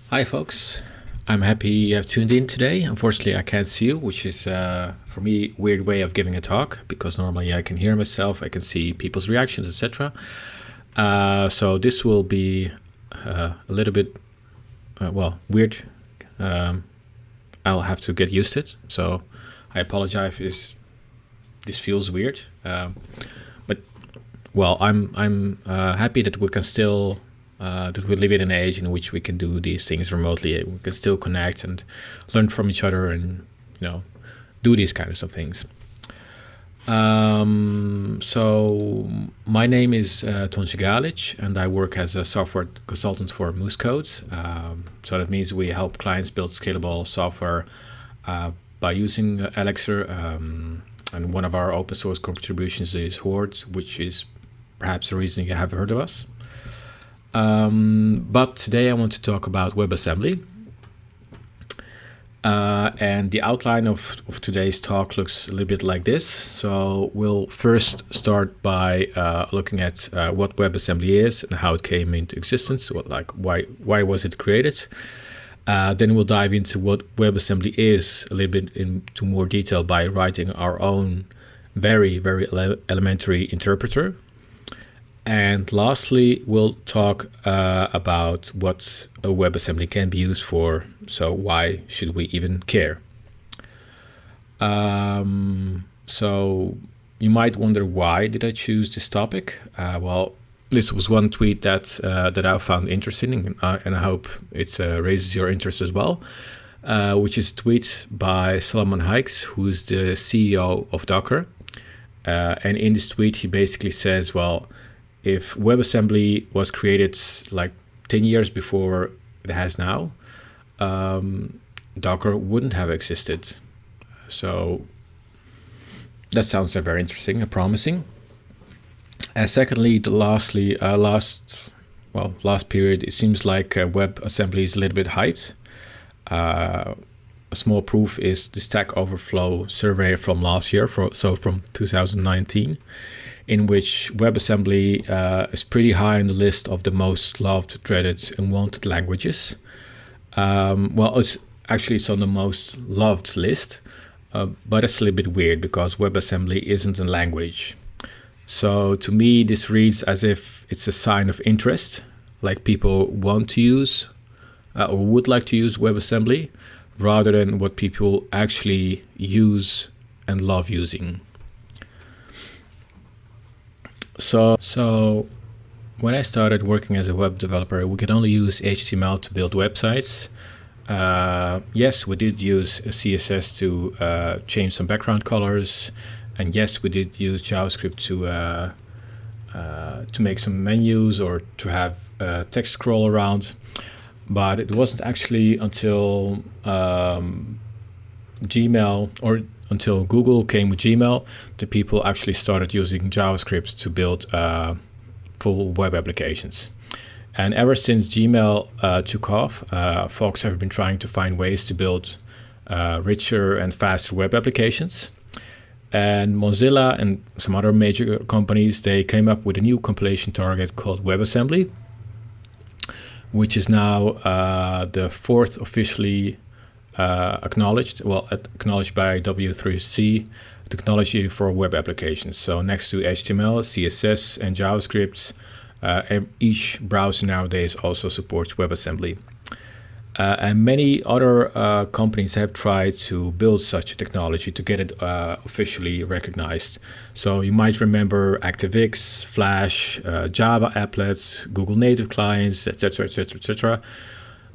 Hi folks, I'm happy you have tuned in today. Unfortunately I can't see you, which is for me a weird way of giving a talk, because normally I can hear myself, I can see people's reactions, etc. So this will be a little bit, weird. I'll have to get used to it, so I apologize if this feels weird. But well, I'm happy that we can still that we live in an age in which we can do these things remotely. We can still connect and learn from each other, and do these kinds of things. So my name is Tonći Galić, and I work as a software consultant for Moose Code. So that means we help clients build scalable software by using Elixir. And one of our open source contributions is Horde, which is perhaps the reason you have heard of us. But today I want to talk about WebAssembly. And the outline of today's talk looks a little bit like this. So we'll first start by looking at what WebAssembly is and how it came into existence. Why was it created? Then we'll dive into what WebAssembly is a little bit into more detail by writing our own very elementary interpreter. And lastly, we'll talk about what a WebAssembly can be used for. So why should we even care? So you might wonder, why did I choose this topic? Well, this was one tweet that I found interesting, and I hope it raises your interest as well, which is a tweet by Solomon Hykes, who's the CEO of Docker. And in this tweet, he basically says, well, if WebAssembly was created like 10 years before it has now, Docker wouldn't have existed. So that sounds very interesting and promising. And secondly, last period, it seems like WebAssembly is a little bit hyped. A small proof is the Stack Overflow survey from last year, from 2019. In which WebAssembly is pretty high on the list of the most loved, dreaded, and wanted languages. It's on the most loved list, but it's a little bit weird because WebAssembly isn't a language. So to me, this reads as if it's a sign of interest, like people want to use or would like to use WebAssembly, rather than what people actually use and love using. So when I started working as a web developer, we could only use HTML to build websites. Yes, we did use CSS to change some background colors, and yes, we did use JavaScript to make some menus or to have text scroll around. But it wasn't actually until Gmail, or until Google came with Gmail, the people actually started using JavaScript to build full web applications. And ever since Gmail took off, folks have been trying to find ways to build richer and faster web applications. And Mozilla and some other major companies, they came up with a new compilation target called WebAssembly, which is now the fourth officially acknowledged by W3C technology for web applications. So next to HTML, CSS, and JavaScript, each browser nowadays also supports WebAssembly. And many other companies have tried to build such a technology to get it officially recognized. So you might remember ActiveX, Flash, Java applets, Google native clients, etc., etc., etc.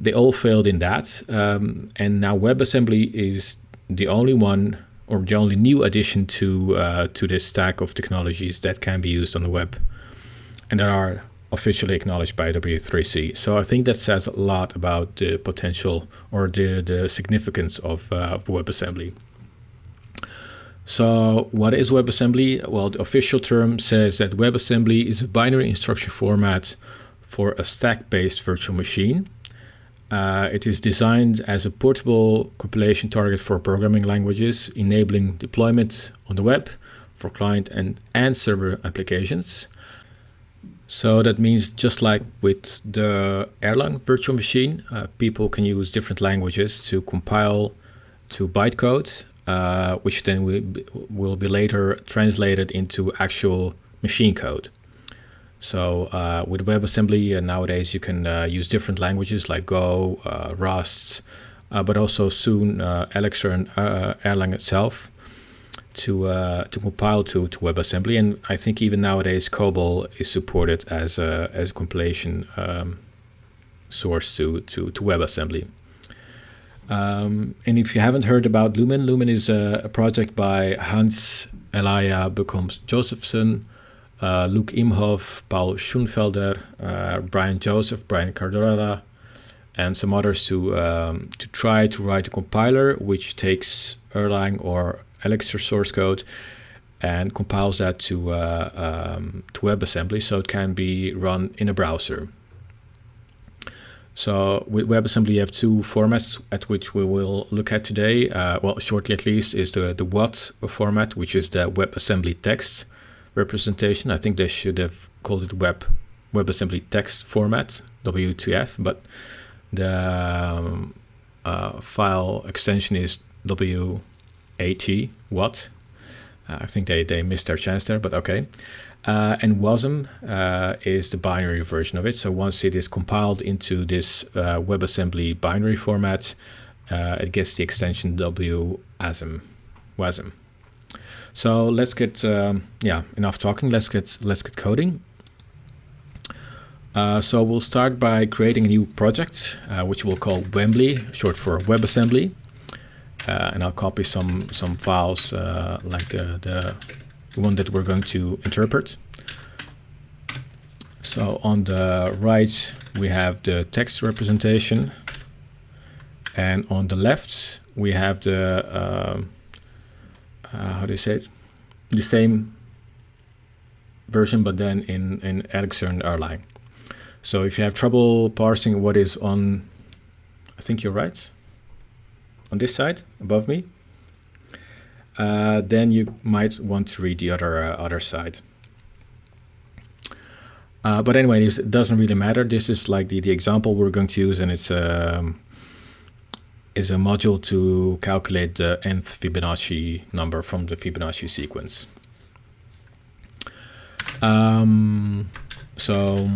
They all failed in that, and now WebAssembly is the only one, or the only new addition to this stack of technologies that can be used on the web, and that are officially acknowledged by W3C. So I think that says a lot about the potential or the significance of WebAssembly. So what is WebAssembly? Well, the official term says that WebAssembly is a binary instruction format for a stack-based virtual machine. It is designed as a portable compilation target for programming languages, enabling deployment on the web for client and server applications. So that means just like with the Erlang virtual machine, people can use different languages to compile to bytecode, which then will be later translated into actual machine code. So with WebAssembly nowadays you can use different languages like Go, Rust, but also soon Elixir and Erlang itself to compile to WebAssembly, and I think even nowadays COBOL is supported as a compilation source to WebAssembly. And if you haven't heard about Lumen, Lumen is a project by Hans Elia Becomes Josephson, Luc Imhoff, Paul Schoenfelder, Brian Joseph, Brian Cardorella, and some others to try to write a compiler which takes Erlang or Elixir source code and compiles that to WebAssembly so it can be run in a browser. So with WebAssembly you have two formats at which we will look at today. Well, shortly at least, is the WAT format, which is the WebAssembly text representation. I think they should have called it WebAssembly text format, WTF, but the file extension is WAT. I think they missed their chance there, but okay. And Wasm is the binary version of it. So once it is compiled into this WebAssembly binary format, it gets the extension Wasm. So let's get enough talking. Let's get coding. So we'll start by creating a new project, which we'll call Wembly, short for WebAssembly. And I'll copy some files like the one that we're going to interpret. So on the right we have the text representation, and on the left we have the how do you say it? The same version, but then in Elixir and Erlang. So if you have trouble parsing what is on, I think you're right, on this side above me, then you might want to read the other side. But anyway, it doesn't really matter. This is like the example we're going to use, and it's a module to calculate the nth Fibonacci number from the Fibonacci sequence. So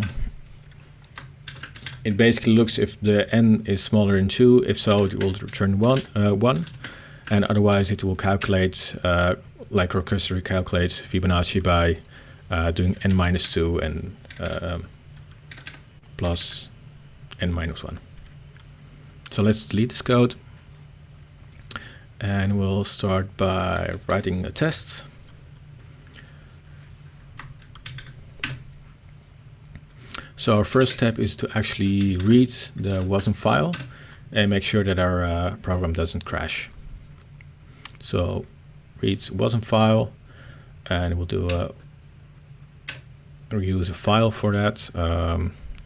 it basically looks if the n is smaller than 2. If so, it will return 1, and otherwise it will calculate, like recursorily calculate Fibonacci by doing n minus 2 and plus n minus 1. So let's delete this code, and we'll start by writing a test. So our first step is to actually read the Wasm file and make sure that our program doesn't crash. So reads Wasm file, and we'll do use a file for that,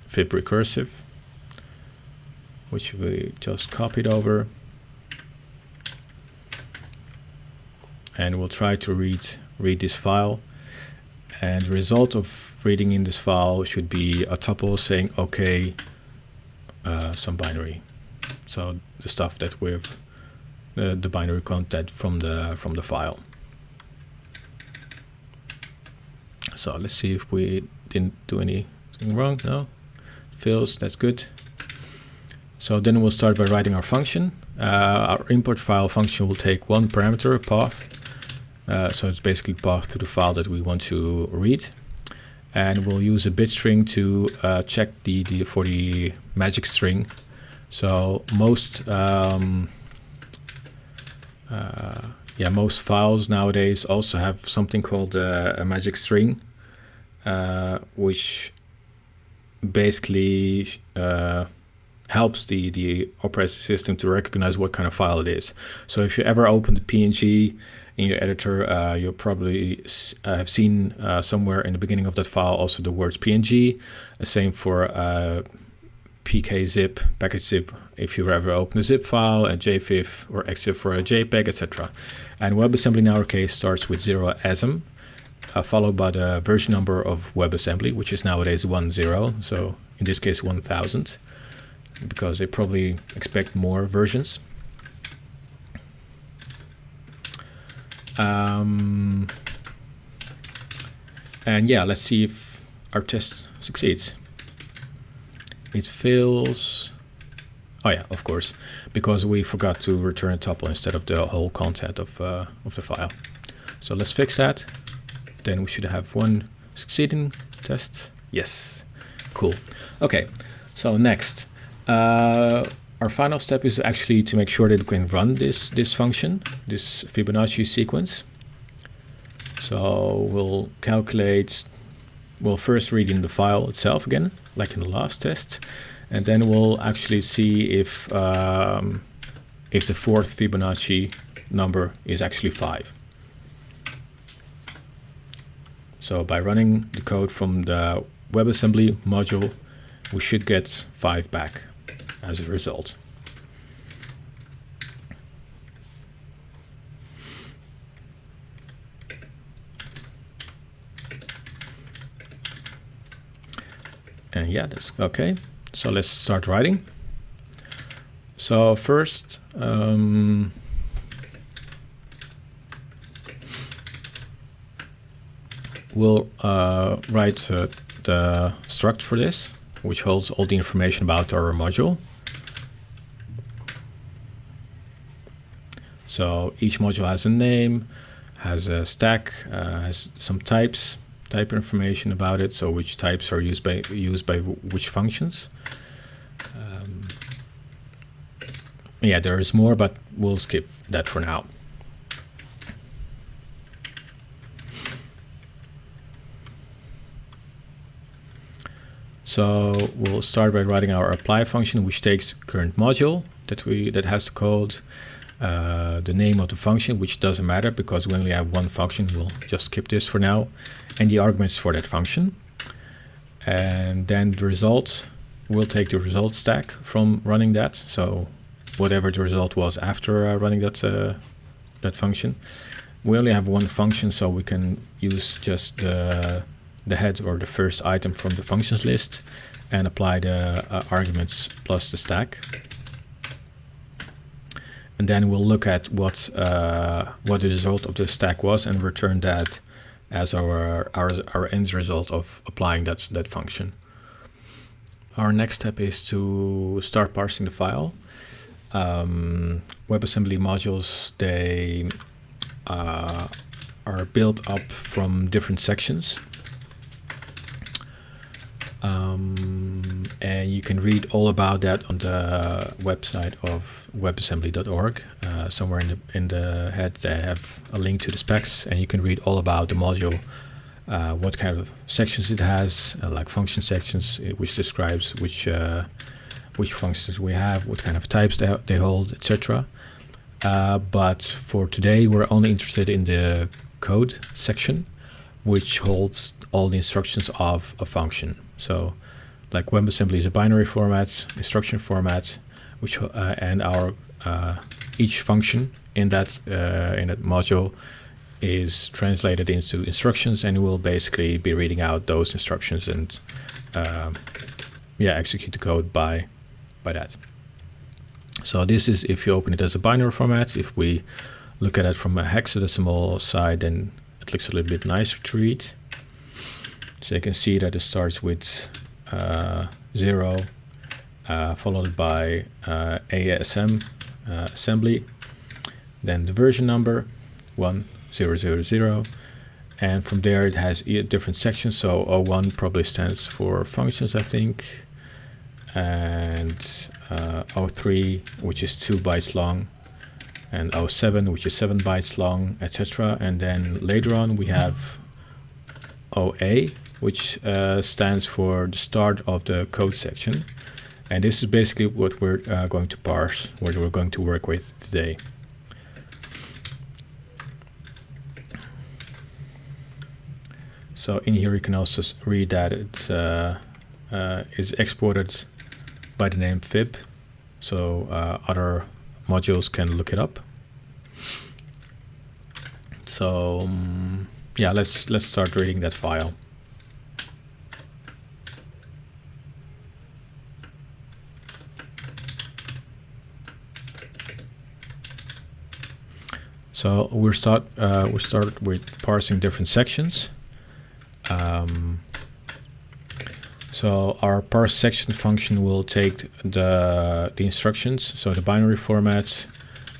fib recursive, which we just copied over, and we'll try to read this file, and the result of reading in this file should be a tuple saying okay, some binary. So the stuff that we've the binary content from the file. So let's see if we didn't do anything wrong. No, it fails. That's good. So then we'll start by writing our function. Our import file function will take one parameter, a path. So it's basically path to the file that we want to read, and we'll use a bit string to check for the magic string. So most most files nowadays also have something called a magic string, which basically helps the operating system to recognize what kind of file it is. So if you ever open the PNG in your editor, you'll probably have seen somewhere in the beginning of that file also the words PNG. Same for pkzip, package zip, if you ever open a zip file, a jfif or xzip for a JPEG, etc. And WebAssembly in our case starts with 0asm, followed by the version number of WebAssembly, which is nowadays 10. So in this case 1000, because they probably expect more versions. And yeah, let's see if our test succeeds. It fails. Oh yeah, of course, because we forgot to return a tuple instead of the whole content of the file. So let's fix that. Then we should have one succeeding test. Yes, cool. Okay, so next, our final step is actually to make sure that we can run this function, this Fibonacci sequence. So we'll calculate. We'll first read in the file itself again, like in the last test, and then we'll actually see if the fourth Fibonacci number is actually 5. So by running the code from the WebAssembly module, we should get 5 back as a result. And yeah, that's okay. So let's start writing. So first, we'll write the struct for this, which holds all the information about our module. So each module has a name, has a stack, has some type information about it, so which types are used by which functions. Yeah, there is more, but we'll skip that for now. So we'll start by writing our apply function, which takes current module that has the code, the name of the function, which doesn't matter because we only have one function. We'll just skip this for now, and the arguments for that function. And then the result, we'll take the result stack from running that. So whatever the result was after running that function. We only have one function, so we can use just the head or the first item from the functions list and apply the arguments plus the stack. And then we'll look at what the result of the stack was and return that as our end result of applying that function. Our next step is to start parsing the file. WebAssembly modules, they are built up from different sections. And you can read all about that on the website of webassembly.org. Somewhere in the head they have a link to the specs, and you can read all about the module, what kind of sections it has, like function sections, which describes which functions we have, what kind of types they hold, etc. But for today, we're only interested in the code section, which holds all the instructions of a function. So like WebAssembly is a binary format, instruction format, which and our each function in that module is translated into instructions, and we'll basically be reading out those instructions and execute the code by that. So this is if you open it as a binary format. If we look at it from a hexadecimal side, then it looks a little bit nicer to read. So you can see that it starts with 0, followed by ASM assembly, then the version number 1000, and from there it has different sections. So 01 probably stands for functions, I think, and 03, which is 2 bytes long, and 07, which is 7 bytes long, etc. And then later on we have OA, which stands for the start of the code section. And this is basically what we're going to parse, what we're going to work with today. So in here you can also read that it is exported by the name fib, so other modules can look it up. So yeah, let's start reading that file. So we start with parsing different sections. So our parse section function will take the instructions, so the binary format,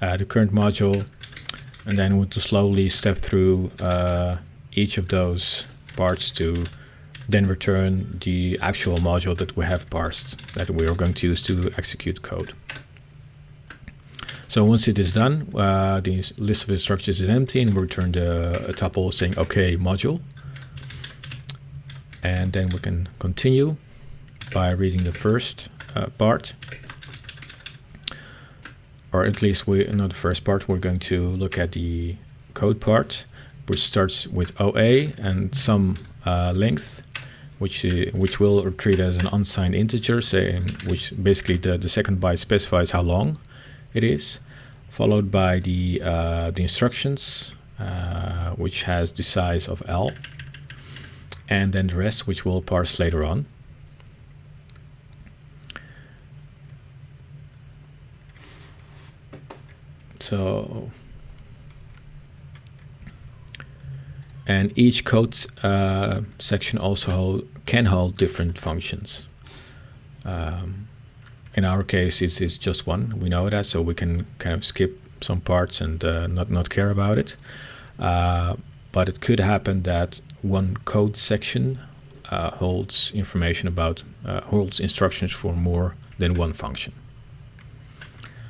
the current module, and then we'll slowly step through each of those parts to then return the actual module that we have parsed, that we are going to use to execute code. So once it is done, the list of instructions is empty, and we return a tuple saying OK module. And then we can continue by reading the first part. Or at least not the first part, we're going to look at the code part, which starts with OA and some length, which will treat as an unsigned integer, which basically the second byte specifies how long it is, followed by the instructions, which has the size of L, and then the rest, which we'll parse later on. So, and each code section also can hold different functions. In our case, it's just one. We know that, so we can kind of skip some parts and not care about it. But it could happen that one code section holds information about holds instructions for more than one function.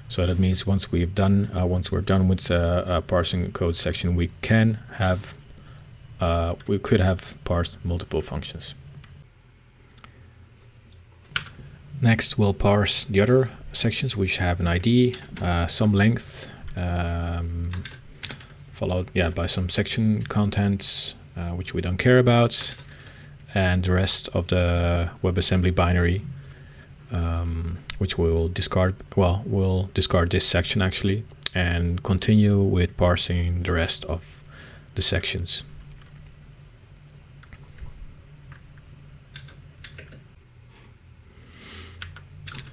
So that means once we're done with parsing the code section, we could have parsed multiple functions. Next, we'll parse the other sections, which have an ID, some length, followed by some section contents, which we don't care about, and the rest of the WebAssembly binary, which we will discard. Well, we'll discard this section actually, and continue with parsing the rest of the sections.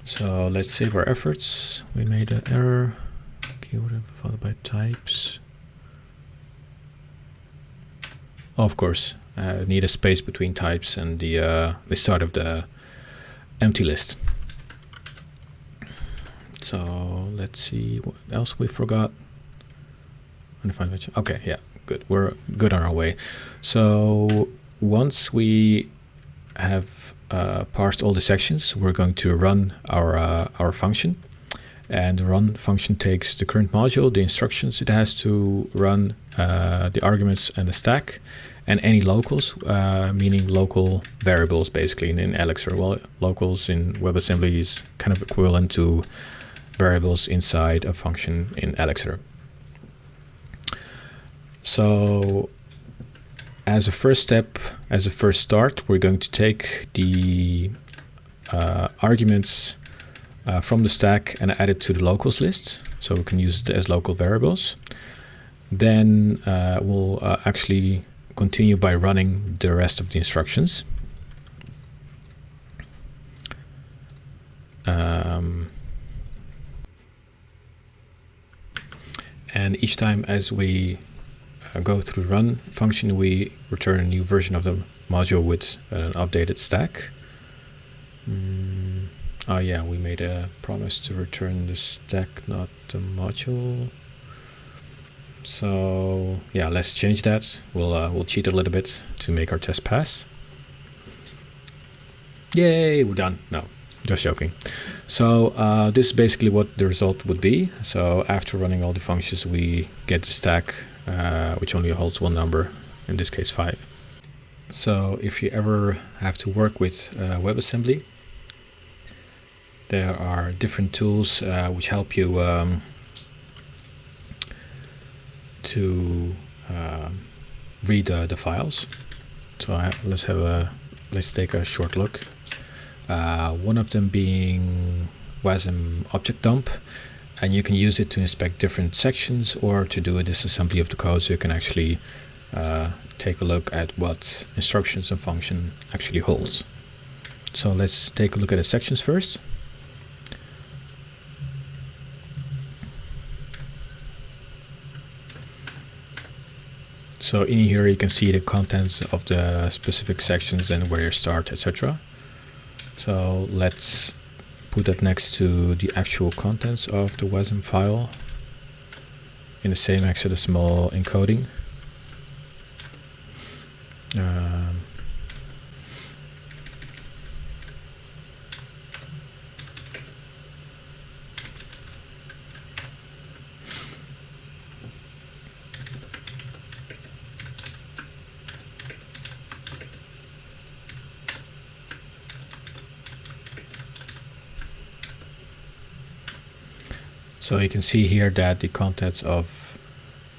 So let's save our efforts. We made an error. Keyword followed by types. Oh, of course, need a space between types and the start of the empty list. So let's see what else we forgot. Okay, yeah, good. We're good on our way. So once we have parsed all the sections, we're going to run our function, and the run function takes the current module, the instructions it has to run, the arguments and the stack, and any locals, meaning local variables basically in Elixir. Well, locals in WebAssembly is kind of equivalent to variables inside a function in Elixir. So as a first step, as a first start, we're going to take the arguments from the stack and add it to the locals list, so we can use it as local variables. Then we'll actually continue by running the rest of the instructions. And each time as we go through run function, we return a new version of the module with an updated stack. Oh yeah, we made a promise to return the stack, not the module. So yeah, let's change that. We'll cheat a little bit to make our test pass. Yay, we're done. No, just joking. So this is basically what the result would be. So after running all the functions, we get the stack, which only holds one number, in this case 5. So if you ever have to work with WebAssembly, there are different tools which help you to read the files. So let's take a short look. One of them being Wasm object dump, and you can use it to inspect different sections or to do a disassembly of the code, so you can actually take a look at what instructions and function actually holds. So let's take a look at the sections first. So in here you can see the contents of the specific sections and where you start, etc. So let's put that next to the actual contents of the Wasm file in the same hexadecimal encoding. So you can see here that the contents of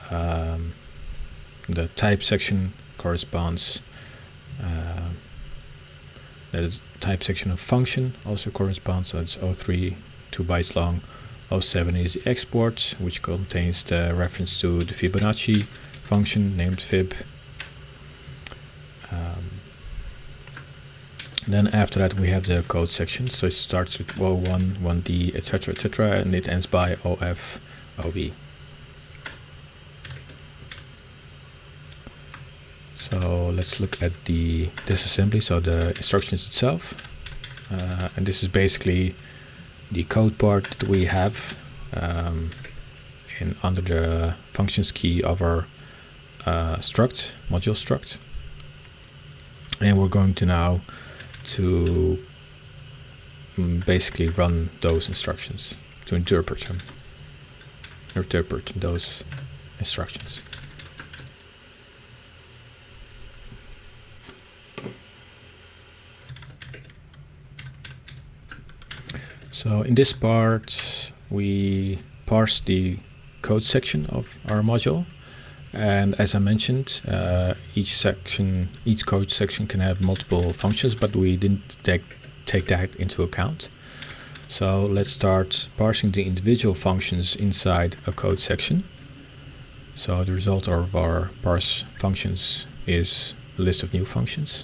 the type section corresponds, the type section of function also corresponds, so it's 03, 2 bytes long. 07 is the export, which contains the reference to the Fibonacci function named fib. Then after that we have the code section, so it starts with 01, 1D, etc, etc, and it ends by OF, OB. So let's look at the disassembly, so the instructions itself. And this is basically the code part that we have under the functions key of our struct, module struct. And we're going to now basically run those instructions, to interpret those instructions. So in this part we parse the code section of our module, and as I mentioned, each code section can have multiple functions, but we didn't take that into account. So let's start parsing the individual functions inside a code section. So the result of our parse functions is a list of new functions.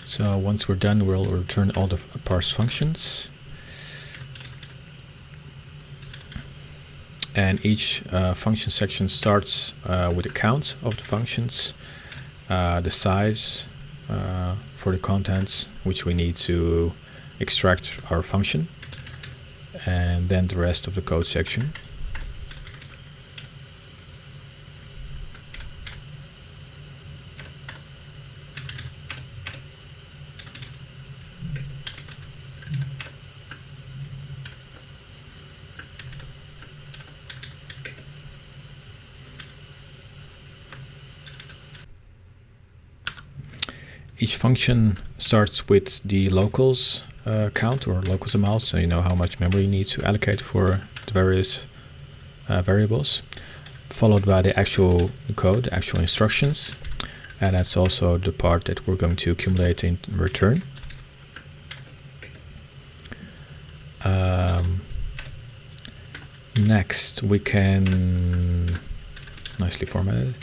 So once we're done, we'll return all the parse functions. And each function section starts with a count of the functions, the size for the contents which we need to extract our function, and then the rest of the code section. Each function starts with the locals count or locals amount, so you know how much memory you need to allocate for the various variables, followed by the actual code, the actual instructions, and that's also the part that we're going to accumulate in return. Next we can, nicely formatted,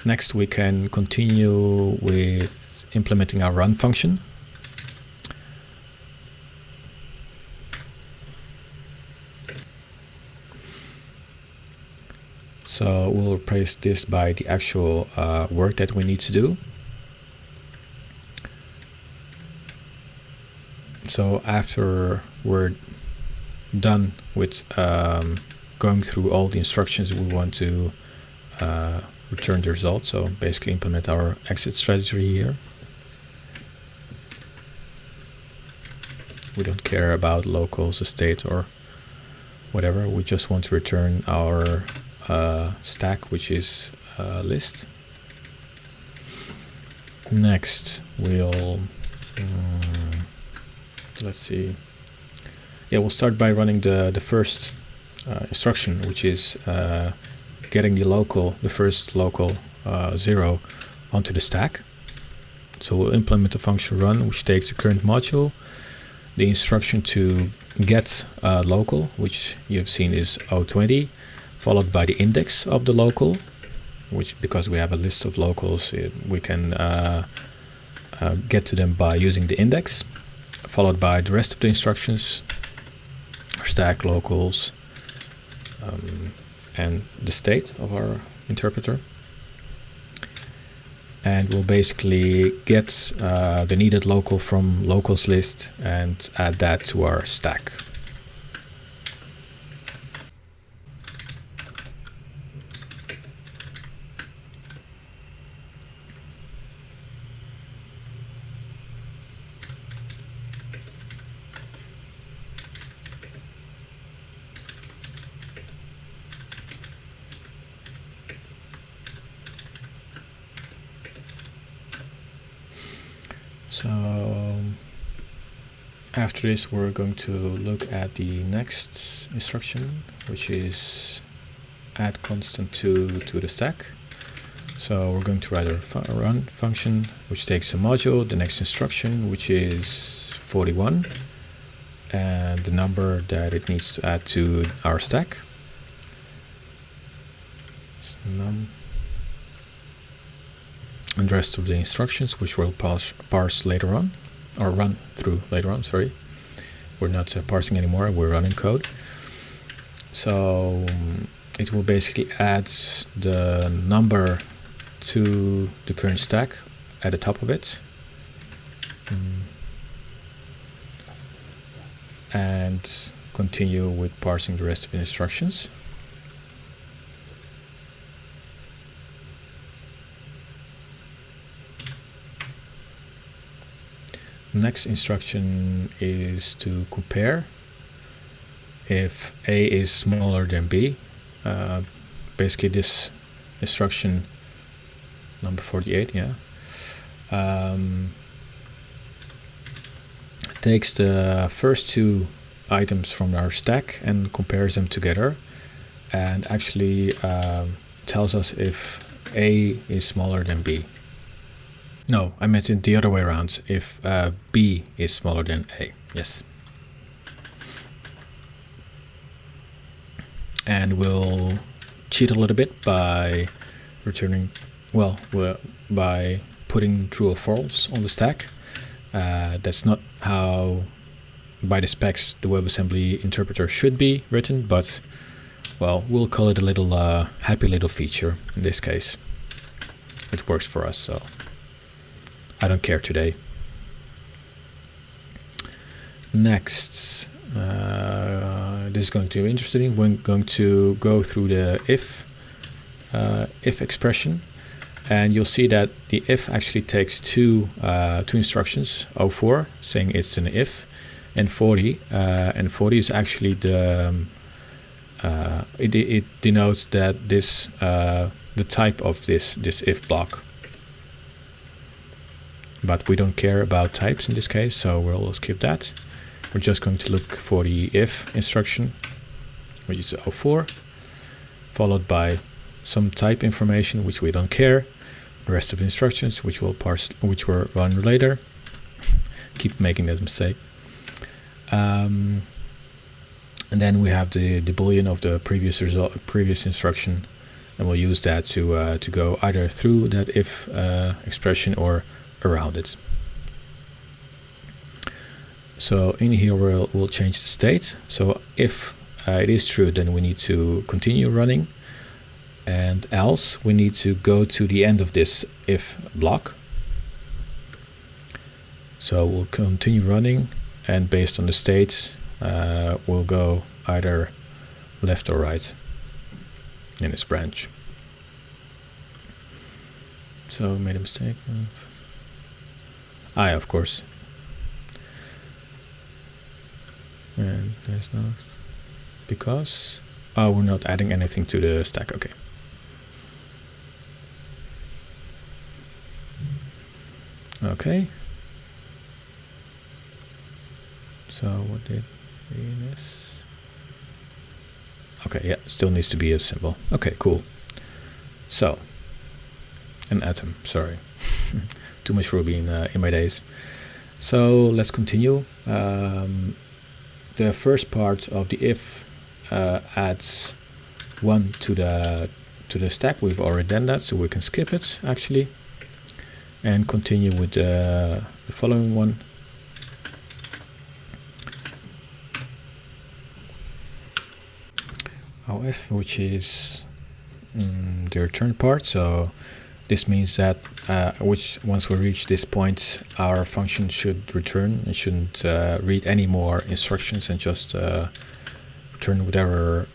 next we can continue with implementing our run function. So we'll replace this by the actual work that we need to do. So after we're done with going through all the instructions, we want to return the result, so basically implement our exit strategy here. We don't care about locals, the state, or whatever. We just want to return our stack, which is list. Next, we'll let's see. Yeah, we'll start by running the first instruction, which is getting the first local 0 onto the stack. So we'll implement the function run, which takes the current module, the instruction to get local, which you've seen is 020, followed by the index of the local, which, because we have a list of locals, we can get to them by using the index, followed by the rest of the instructions, stack, locals, and the state of our interpreter. And we'll basically get the needed local from locals list and add that to our stack. So after this, we're going to look at the next instruction, which is add constant to the stack. So we're going to write a run function, which takes a module, the next instruction, which is 41, and the number that it needs to add to our stack. It's num. And the rest of the instructions, which we'll parse later on, or run through later on, sorry. We're not parsing anymore, we're running code. So it will basically add the number to the current stack at the top of it. And continue with parsing the rest of the instructions. Next instruction is to compare if A is smaller than B. Basically this instruction number 48, takes the first two items from our stack and compares them together, and actually tells us if A is smaller than B. No, I meant it the other way around, if B is smaller than A, yes. And we'll cheat a little bit by returning, well, by putting true or false on the stack. That's not how, by the specs, the WebAssembly interpreter should be written, but, well, we'll call it a little happy little feature in this case. It works for us, so I don't care today. Next, this is going to be interesting. We're going to go through the if expression, and you'll see that the if actually takes two instructions, 04 saying it's an if, and 40, and 40 is actually the it denotes that this the type of this if block. But we don't care about types in this case, so we'll skip that. We're just going to look for the if instruction, which is 04, followed by some type information, which we don't care. The rest of the instructions, which we'll parse, which we'll run later. Keep making that mistake. And then we have the boolean of the previous instruction, and we'll use that to go either through that if expression or around it. So in here we'll change the state. So if it is true, then we need to continue running, and else we need to go to the end of this if block. So we'll continue running, and based on the states we'll go either left or right in this branch. So made a mistake. Yeah, of course. And there's no, because we're not adding anything to the stack. Okay. Okay. So what did we miss? Okay, yeah, still needs to be a symbol. Okay, cool. So an atom, sorry. too much Ruby in my days. So let's continue. The first part of the if adds 1 to the stack. We've already done that, so we can skip it actually, and continue with the following one. If, which is the return part. So this means that once we reach this point, our function should return. It shouldn't read any more instructions and just return whatever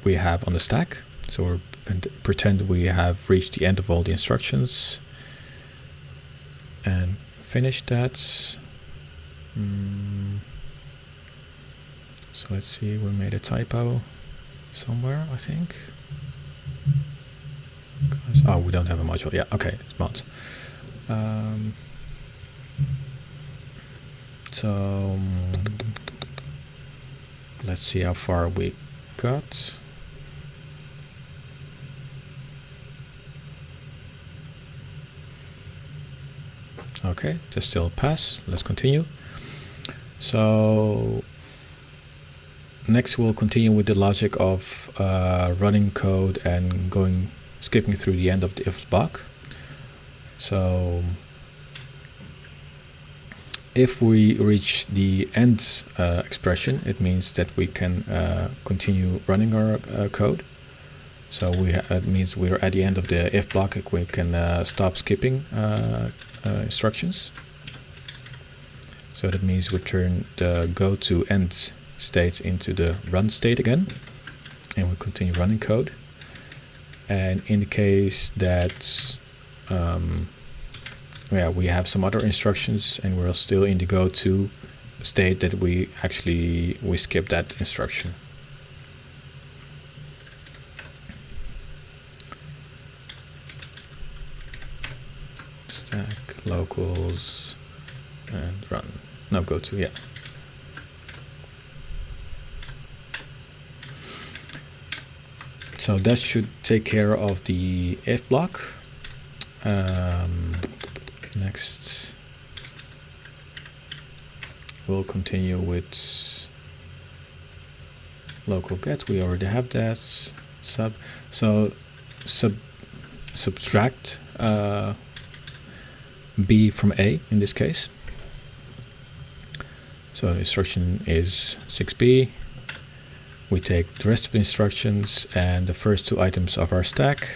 we have on the stack. So we're pretend we have reached the end of all the instructions and finish that. So let's see, we made a typo somewhere, I think. Oh, we don't have a module. Yeah, okay, it's mod. So let's see how far we got. Okay, just still pass. Let's continue. So next we'll continue with the logic of running code and skipping through the end of the if block. So if we reach the end expression, it means that we can continue running our code. So it means we're at the end of the if block. We can stop skipping instructions. So that means we turn the go to end state into the run state again, and we continue running code. And in the case that we have some other instructions and we're still in the go to state, that we skip that instruction. Stack locals and run. No, go to, yeah. So that should take care of the if block. Next, we'll continue with local get. We already have that. Subtract B from A in this case. So the instruction is 6B. We take the rest of the instructions and the first 2 items of our stack,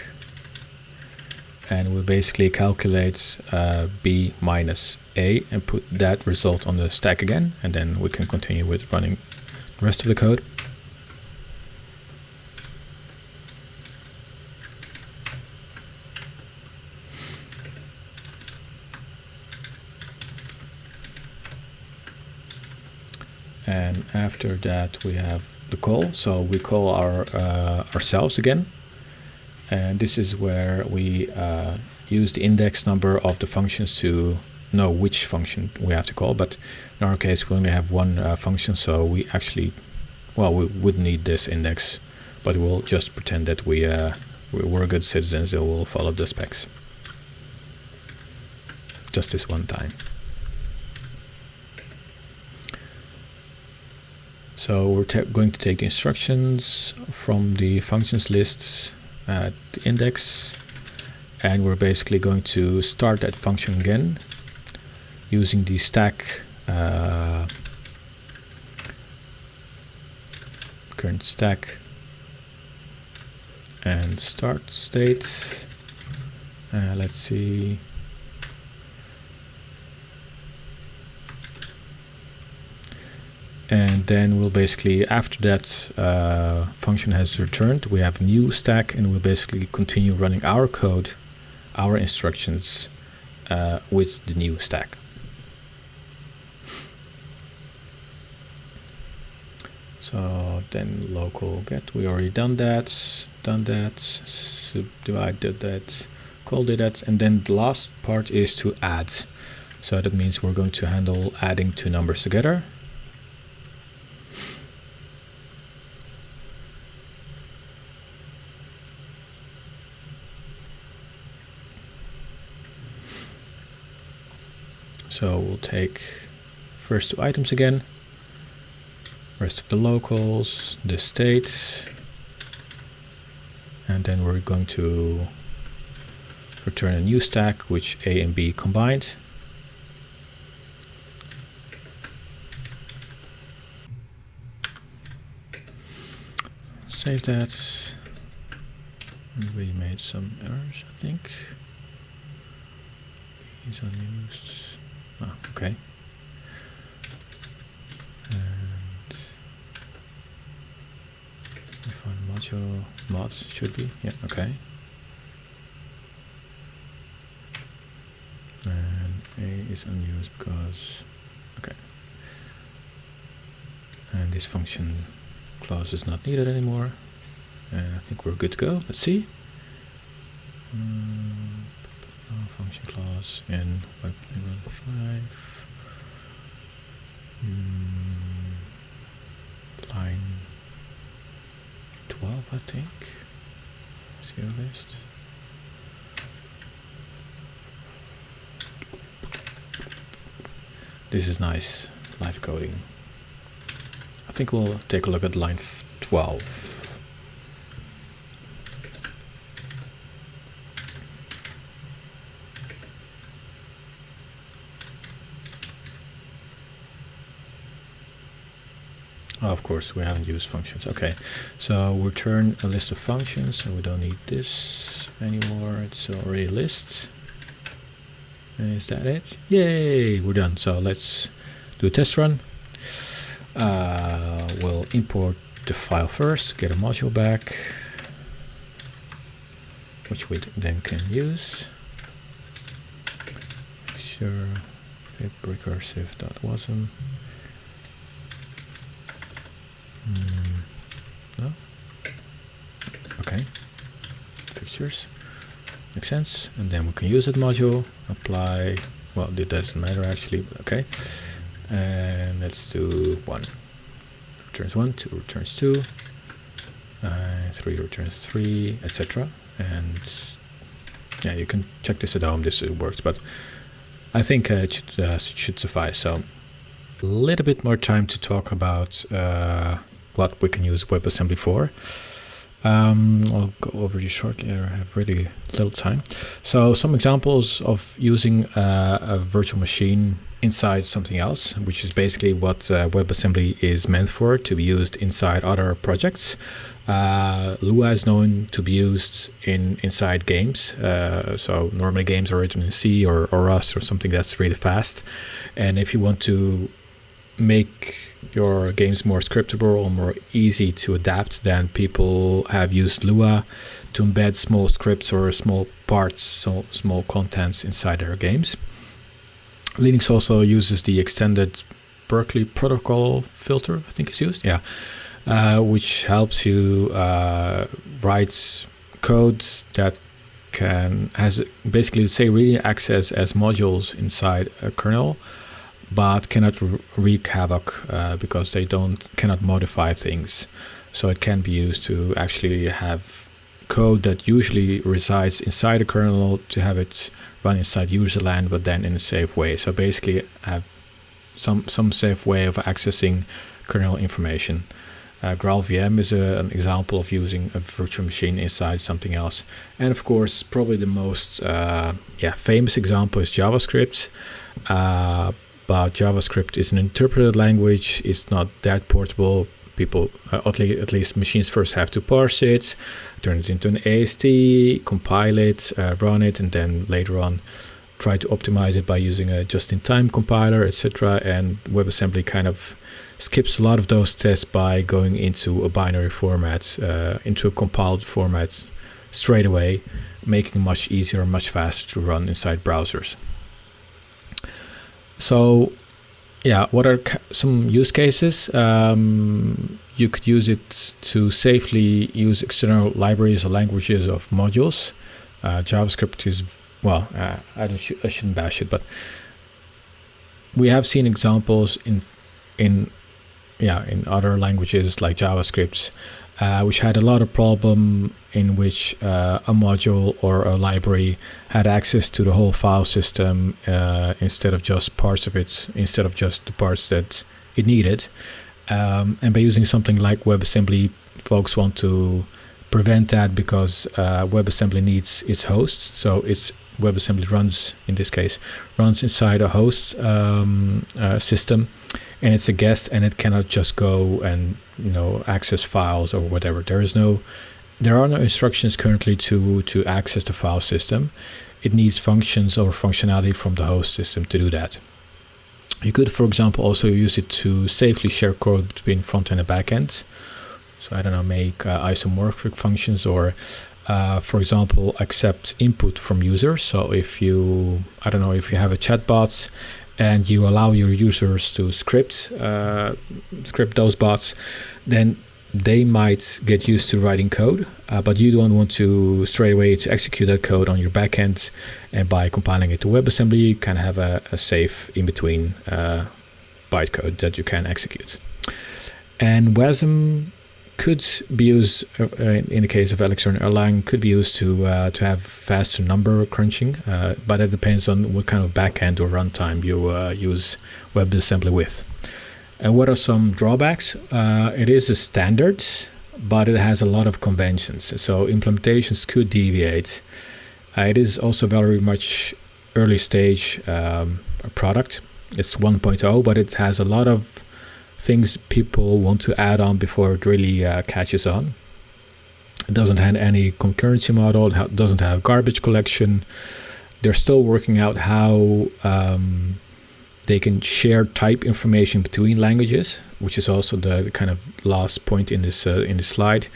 and we basically calculate B minus A and put that result on the stack again, and then we can continue with running the rest of the code. And after that we have the call. So we call ourselves again, and this is where we use the index number of the functions to know which function we have to call. But in our case we only have one function, so we actually, we would need this index, but we'll just pretend that we're good citizens that will follow the specs just this one time. So we're going to take the instructions from the functions lists at the index, and we're basically going to start that function again using the stack current stack and start state. Let's see. And then we'll basically, after that function has returned, we have a new stack, and we'll basically continue running our code, our instructions with the new stack. So then local get, we already done that, subdivide did that, call did that, and then the last part is to add. So that means we're going to handle adding 2 numbers together. So we'll take first 2 items again, rest of the locals, the state, and then we're going to return a new stack which A and B combined. Save that. And we made some errors, I think. Is unused. Oh, okay. And we found module mods should be, yeah, okay. And A is unused because, okay. And this function clause is not needed anymore. And I think we're good to go. Let's see. Function clause in Web 5. Line 12, I think. See our list. This is nice, live coding. I think we'll take a look at line 12. Oh, of course, we haven't used functions. Okay, so return a list of functions, so we don't need this anymore. It's already a list. And is that it? Yay, we're done. So let's do a test run. We'll import the file first, get a module back, which we then can use. Make sure pip recursive.wasm. No? Okay. Fixtures. Makes sense. And then we can use that module. Apply. Well, it doesn't matter actually, but okay. And let's do 1. Returns 1, 2 returns 2, 3 returns 3, etc. And yeah, you can check this at home. This works, but I think it should suffice. So a little bit more time to talk about what we can use WebAssembly for. I'll go over this shortly. I have really little time. So some examples of using a virtual machine inside something else, which is basically what WebAssembly is meant for, to be used inside other projects. Lua is known to be used inside games. So normally games are written in C or Rust or something that's really fast. And if you want to make your games more scriptable or more easy to adapt, then people have used Lua to embed small scripts or small parts, so small contents inside their games. Linux also uses the extended Berkeley protocol filter, I think is used, yeah, which helps you write code that has basically, say, reading access as modules inside a kernel, but cannot wreak havoc because they cannot modify things. So it can be used to actually have code that usually resides inside a kernel to have it run inside user land, but then in a safe way. So basically have some safe way of accessing kernel information. GraalVM is an example of using a virtual machine inside something else. And of course, probably the most famous example is JavaScript. But JavaScript is an interpreted language. It's not that portable. People, at least machines, first have to parse it, turn it into an AST, compile it, run it, and then later on try to optimize it by using a just-in-time compiler, etc. And WebAssembly kind of skips a lot of those tests by going into a binary format, into a compiled format straight away, making it much easier and much faster to run inside browsers. So yeah, what are some use cases? You could use it to safely use external libraries or languages of modules. JavaScript is, well, I shouldn't bash it, but we have seen examples in other languages like JavaScript which had a lot of problem in which a module or a library had access to the whole file system instead of just parts of it, instead of just the parts that it needed. And by using something like WebAssembly, folks want to prevent that, because WebAssembly needs its host. So it's WebAssembly runs, in this case, runs inside a host system, and it's a guest, and it cannot just go and access files or whatever. There are no instructions currently to access the file system. It needs functions or functionality from the host system to do that. You could, for example, also use it to safely share code between front and back end. So I don't know, make isomorphic functions, or for example, accept input from users. So if you have a chatbot and you allow your users to script those bots, then they might get used to writing code, but you don't want to straight away to execute that code on your backend. And by compiling it to WebAssembly, you can have a safe in-between bytecode that you can execute. And Wasm could be used, in the case of Elixir and Erlang, could be used to have faster number crunching, but it depends on what kind of backend or runtime you use WebAssembly with. And what are some drawbacks? It is a standard, but it has a lot of conventions, so implementations could deviate. It is also very much early stage product. It's 1.0, but it has a lot of things people want to add on before it really catches on. It doesn't have any concurrency model, it doesn't have garbage collection. They're still working out how they can share type information between languages, which is also the kind of last point in this slide,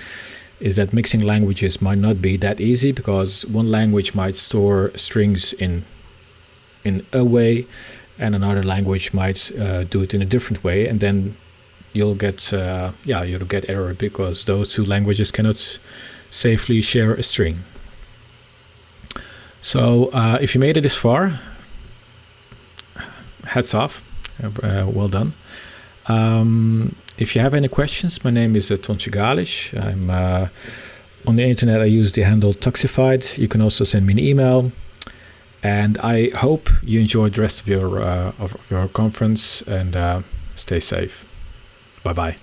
is that mixing languages might not be that easy, because one language might store strings in a way, and another language might do it in a different way, and then you'll get error, because those two languages cannot safely share a string. So if you made it this far, hats off, well done. If you have any questions, my name is Tonći Galić. I'm on the internet. I use the handle Tuxified. You can also send me an email. And I hope you enjoyed the rest of your conference, and stay safe. Bye-bye.